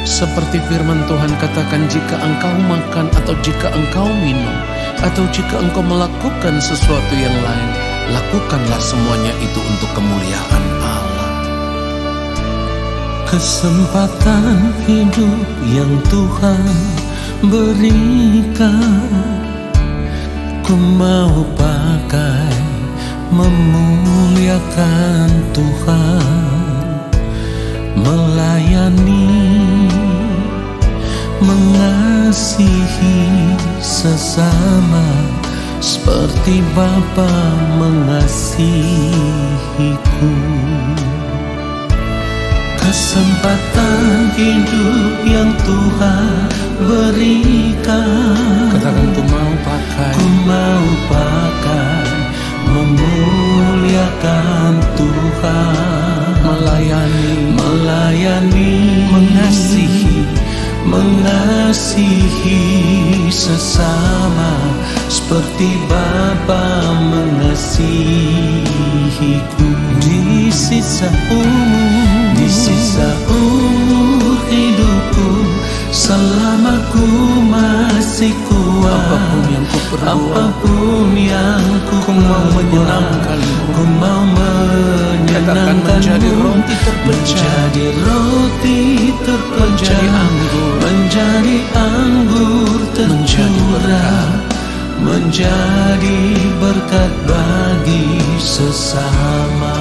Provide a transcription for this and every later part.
Seperti firman Tuhan katakan, jika engkau makan atau jika engkau minum atau jika engkau melakukan sesuatu yang lain, lakukanlah semuanya itu untuk kemuliaan Allah. Kesempatan hidup yang Tuhan berikan, ku mau pakai memuliakan Tuhan, melayani, mengasihi sesama seperti Bapa mengasihiku. Kesempatan hidup yang Tuhan berikan, Katakan, ku mau pakai memuliakan Tuhan, melayani, mengasihi sesama seperti Bapa mengasihiku. Di sisa umur hidupku, selama ku masih kuat, apapun yang ku mau menyenangkanmu, ku mau menyenangkanmu, menjadi roti terpecah, menjadi anggur tercurah, menjadi berkat bagi sesama.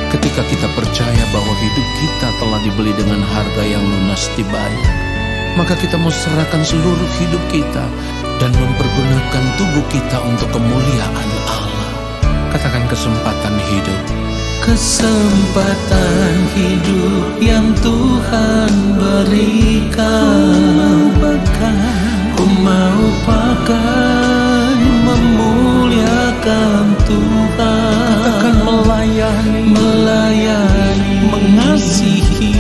Ketika kita percaya bahwa hidup kita telah dibeli dengan harga yang lunas dibayar, maka kita mau serahkan seluruh hidup kita dan mempergunakan tubuh kita untuk kemuliaan Allah. Katakan, kesempatan hidup. Kesempatan hidup yang Tuhan berikan, ku mau pakai memuliakan Tuhan. Katakan, melayani, mengasihi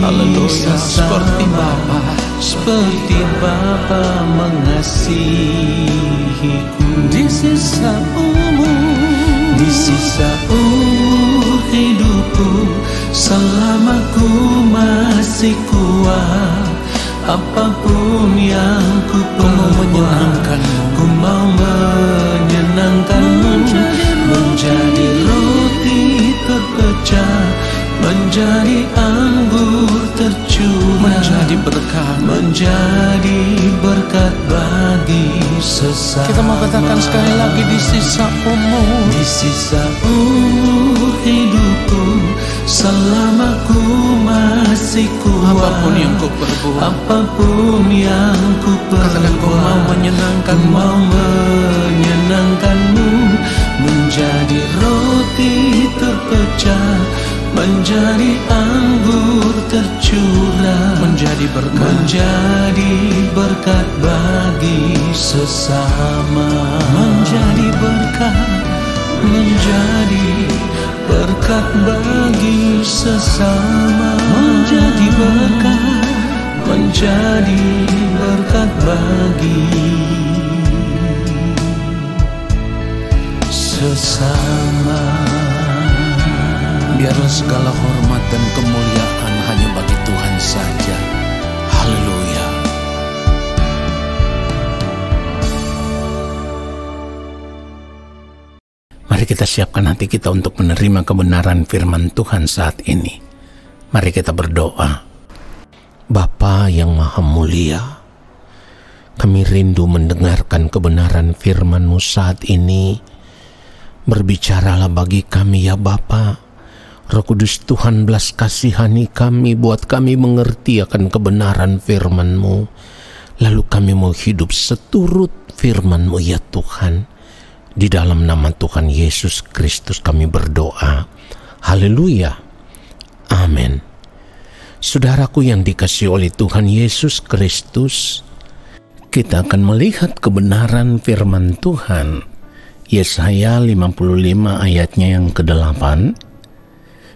Haleluya, sesama, seperti Bapa mengasihiku. Di sisa umur hidupku, selama ku masih kuat, apapun yang ku perbuat, ku mau menyenangkanmu, menjadi roti terpecah, menjadi anggur tercurah, menjadi berkat bagi sesama. Kita mau katakan sekali lagi, di sisa umur hidupku, selama ku masih kuat, apapun yang ku perbuat, katakan, ku mau menyenangkanmu, menjadi roti terpecah, menjadi anggur tercurah, menjadi berkat bagi sesama, menjadi berkat bagi sesama, menjadi berkat bagi sesama. Biarlah segala hormat dan kemuliaan hanya bagi Tuhan saja. Haleluya. Mari kita siapkan hati kita untuk menerima kebenaran firman Tuhan saat ini. Mari kita berdoa. Bapa yang Maha Mulia, kami rindu mendengarkan kebenaran firman-Mu saat ini. Berbicaralah bagi kami ya Bapa. Roh Kudus Tuhan, belas kasihani kami, buat kami mengerti akan kebenaran firman-Mu. Lalu kami mau hidup seturut firman-Mu ya Tuhan. Di dalam nama Tuhan Yesus Kristus kami berdoa. Haleluya. Amin. Saudaraku yang dikasihi oleh Tuhan Yesus Kristus, kita akan melihat kebenaran firman Tuhan. Yesaya 55 ayatnya yang ke-8.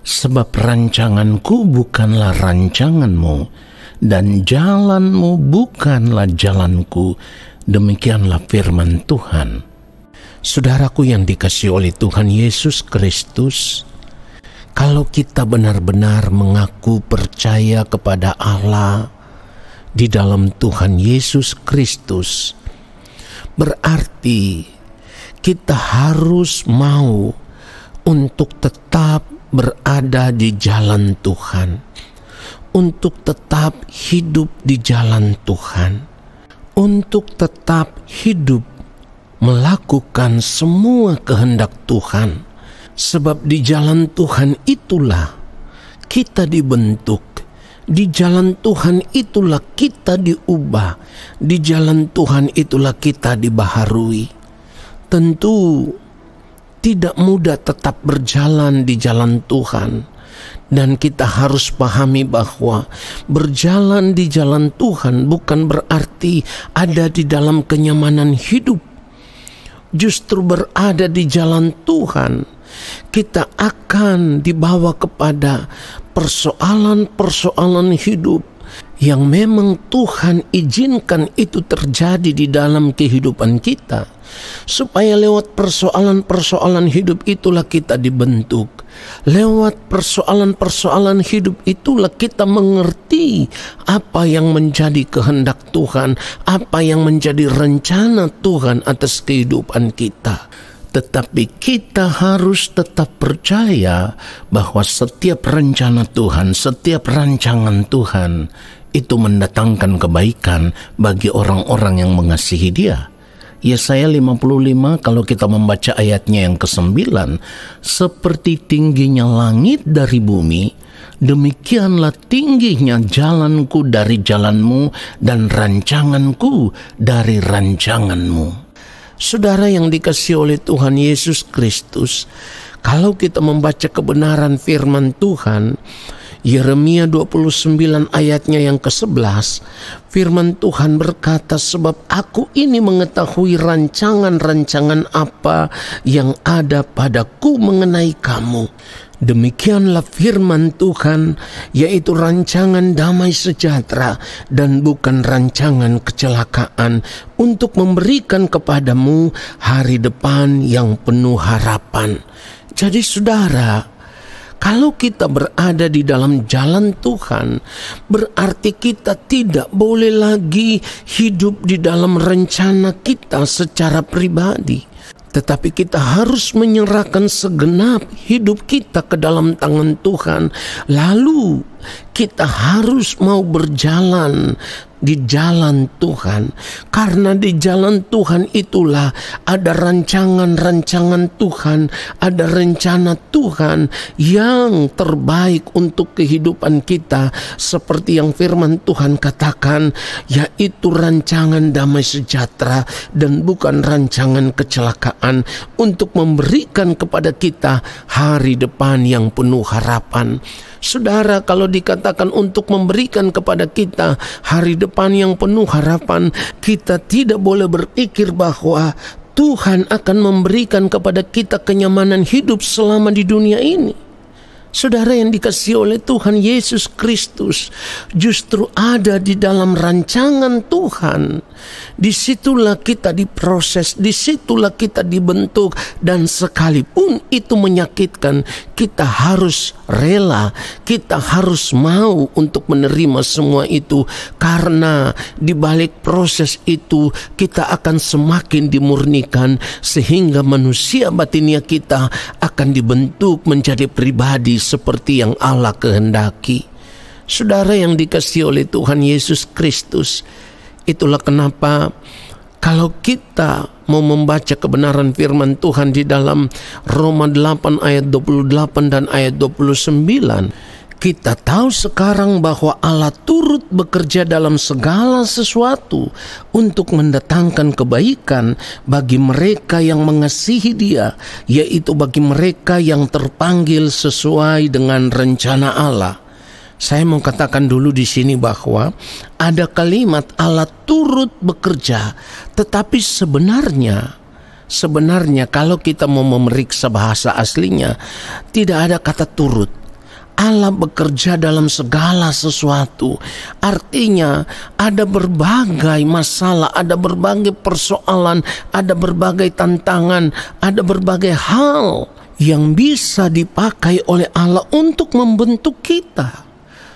Sebab rancanganku bukanlah rancanganmu, dan jalanmu bukanlah jalanku. Demikianlah firman Tuhan. Saudaraku yang dikasihi oleh Tuhan Yesus Kristus, Kalau kita benar-benar mengaku percaya kepada Allah di dalam Tuhan Yesus Kristus, berarti kita harus mau untuk tetap berada di jalan Tuhan, untuk tetap hidup di jalan Tuhan, untuk tetap hidup melakukan semua kehendak Tuhan. Sebab di jalan Tuhan itulah kita dibentuk, di jalan Tuhan itulah kita diubah, di jalan Tuhan itulah kita dibaharui. Tentu tidak mudah tetap berjalan di jalan Tuhan, dan kita harus pahami bahwa berjalan di jalan Tuhan bukan berarti ada di dalam kenyamanan hidup. Justru berada di jalan Tuhan, kita akan dibawa kepada persoalan-persoalan hidup yang memang Tuhan izinkan itu terjadi di dalam kehidupan kita, supaya lewat persoalan-persoalan hidup itulah kita dibentuk. Lewat persoalan-persoalan hidup itulah kita mengerti apa yang menjadi kehendak Tuhan, apa yang menjadi rencana Tuhan atas kehidupan kita. Tetapi kita harus tetap percaya bahwa setiap rencana Tuhan, setiap rancangan Tuhan itu mendatangkan kebaikan bagi orang-orang yang mengasihi Dia. Yesaya 55 kalau kita membaca ayatnya yang ke-9, seperti tingginya langit dari bumi, demikianlah tingginya jalanku dari jalanmu dan rancanganku dari rancanganmu. Saudara yang dikasihi oleh Tuhan Yesus Kristus, kalau kita membaca kebenaran firman Tuhan, Yeremia 29 ayatnya yang ke-11, firman Tuhan berkata, sebab aku ini mengetahui rancangan-rancangan apa yang ada padaku mengenai kamu. Demikianlah firman Tuhan, yaitu rancangan damai sejahtera dan bukan rancangan kecelakaan, untuk memberikan kepadamu hari depan yang penuh harapan. Jadi saudara, kalau kita berada di dalam jalan Tuhan, berarti kita tidak boleh lagi hidup di dalam rencana kita secara pribadi. Tetapi kita harus menyerahkan segenap hidup kita ke dalam tangan Tuhan. Lalu kita harus mau berjalan di jalan Tuhan, karena di jalan Tuhan itulah ada rancangan-rancangan Tuhan, ada rencana Tuhan yang terbaik untuk kehidupan kita, seperti yang firman Tuhan katakan, yaitu rancangan damai sejahtera dan bukan rancangan kecelakaan, untuk memberikan kepada kita hari depan yang penuh harapan. Saudara, kalau dikatakan untuk memberikan kepada kita hari depan yang penuh harapan, kita tidak boleh berpikir bahwa Tuhan akan memberikan kepada kita kenyamanan hidup selama di dunia ini. Saudara yang dikasihi oleh Tuhan Yesus Kristus, justru ada di dalam rancangan Tuhan. Disitulah kita diproses, disitulah kita dibentuk, dan sekalipun itu menyakitkan, kita harus rela, kita harus mau untuk menerima semua itu, karena di balik proses itu kita akan semakin dimurnikan, sehingga manusia batinia kita akan dibentuk menjadi pribadi seperti yang Allah kehendaki. Saudara yang dikasihi oleh Tuhan Yesus Kristus, itulah kenapa kalau kita mau membaca kebenaran firman Tuhan di dalam Roma 8 ayat 28 dan ayat 29, kita tahu sekarang bahwa Allah turut bekerja dalam segala sesuatu untuk mendatangkan kebaikan bagi mereka yang mengasihi Dia, yaitu bagi mereka yang terpanggil sesuai dengan rencana Allah. Saya mau katakan dulu di sini bahwa ada kalimat Allah turut bekerja, tetapi sebenarnya kalau kita mau memeriksa bahasa aslinya, tidak ada kata turut. Allah bekerja dalam segala sesuatu. Artinya ada berbagai masalah, ada berbagai persoalan, ada berbagai tantangan, ada berbagai hal yang bisa dipakai oleh Allah untuk membentuk kita,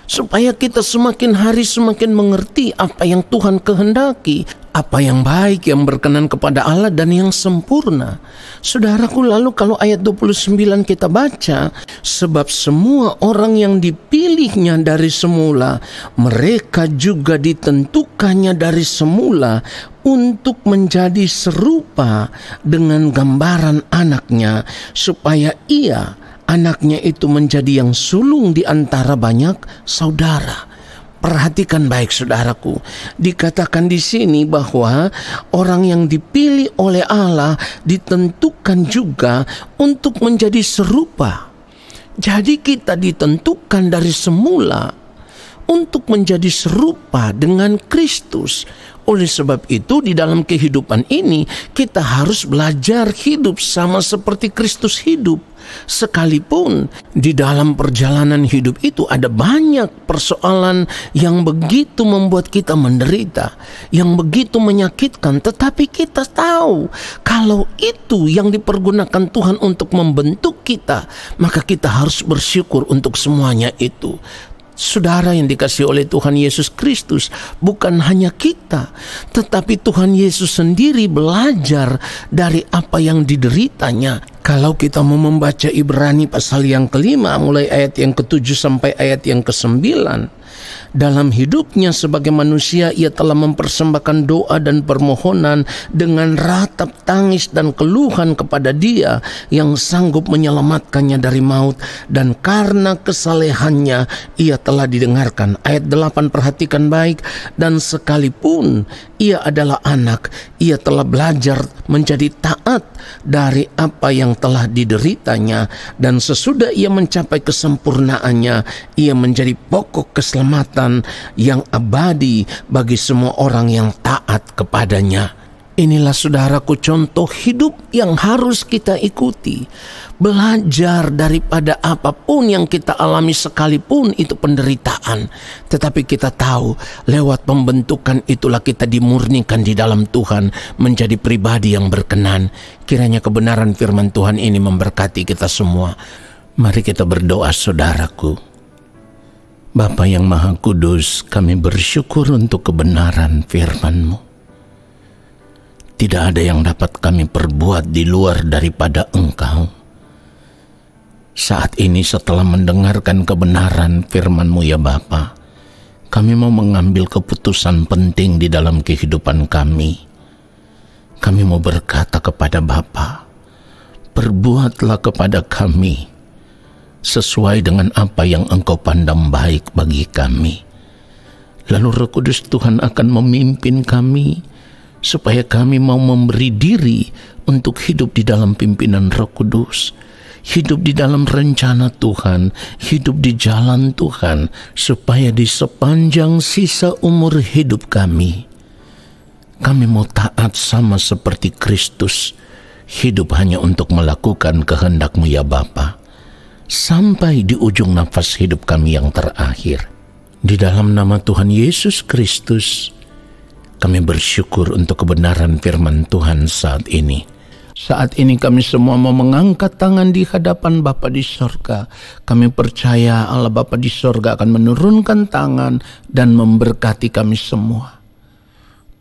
supaya kita semakin hari semakin mengerti apa yang Tuhan kehendaki, apa yang baik, yang berkenan kepada Allah dan yang sempurna. Saudaraku, lalu kalau ayat 29 kita baca, sebab semua orang yang dipilihnya dari semula, mereka juga ditentukannya dari semula untuk menjadi serupa dengan gambaran anaknya, supaya ia, anaknya itu, menjadi yang sulung di antara banyak saudara. Perhatikan baik saudaraku, dikatakan di sini bahwa orang yang dipilih oleh Allah ditentukan juga untuk menjadi serupa. Jadi kita ditentukan dari semula untuk menjadi serupa dengan Kristus. Oleh sebab itu di dalam kehidupan ini kita harus belajar hidup sama seperti Kristus hidup. Sekalipun di dalam perjalanan hidup itu ada banyak persoalan yang begitu membuat kita menderita, yang begitu menyakitkan, tetapi kita tahu kalau itu yang dipergunakan Tuhan untuk membentuk kita, maka kita harus bersyukur untuk semuanya itu. Saudara yang dikasihi oleh Tuhan Yesus Kristus, bukan hanya kita, tetapi Tuhan Yesus sendiri belajar dari apa yang dideritanya. Kalau kita mau membaca Ibrani pasal yang kelima, mulai ayat yang ke-7 sampai ayat yang ke-9, dalam hidupnya sebagai manusia ia telah mempersembahkan doa dan permohonan dengan ratap tangis dan keluhan kepada Dia yang sanggup menyelamatkannya dari maut, dan karena kesalehannya ia telah didengarkan. Ayat 8, perhatikan baik. Dan sekalipun ia adalah anak, ia telah belajar menjadi taat dari apa yang telah dideritanya, dan sesudah ia mencapai kesempurnaannya, ia menjadi pokok keselamatan yang abadi bagi semua orang yang taat kepadanya. Inilah saudaraku contoh hidup yang harus kita ikuti. Belajar daripada apapun yang kita alami, sekalipun itu penderitaan. Tetapi kita tahu lewat pembentukan itulah kita dimurnikan di dalam Tuhan menjadi pribadi yang berkenan. Kiranya kebenaran firman Tuhan ini memberkati kita semua. Mari kita berdoa saudaraku. Bapa yang Maha Kudus, kami bersyukur untuk kebenaran firman-Mu. Tidak ada yang dapat kami perbuat di luar daripada Engkau. Saat ini setelah mendengarkan kebenaran firman-Mu ya Bapa, kami mau mengambil keputusan penting di dalam kehidupan kami. Kami mau berkata kepada Bapa, perbuatlah kepada kami sesuai dengan apa yang Engkau pandang baik bagi kami. Lalu Roh Kudus Tuhan akan memimpin kami, supaya kami mau memberi diri untuk hidup di dalam pimpinan Roh Kudus, hidup di dalam rencana Tuhan, hidup di jalan Tuhan, supaya di sepanjang sisa umur hidup kami mau taat sama seperti Kristus, hidup hanya untuk melakukan kehendak-Mu ya Bapa, sampai di ujung nafas hidup kami yang terakhir. Di dalam nama Tuhan Yesus Kristus, kami bersyukur untuk kebenaran firman Tuhan saat ini. Saat ini kami semua mau mengangkat tangan di hadapan Bapa di sorga. Kami percaya Allah Bapa di sorga akan menurunkan tangan dan memberkati kami semua.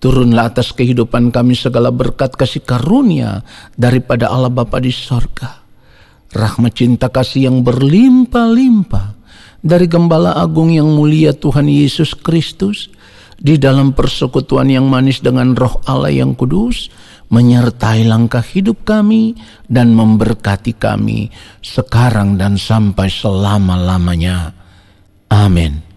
Turunlah atas kehidupan kami segala berkat kasih karunia daripada Allah Bapa di sorga. Rahmat cinta kasih yang berlimpah-limpah dari Gembala Agung yang mulia Tuhan Yesus Kristus, di dalam persekutuan yang manis dengan Roh Allah yang kudus, menyertai langkah hidup kami dan memberkati kami sekarang dan sampai selama-lamanya. Amin.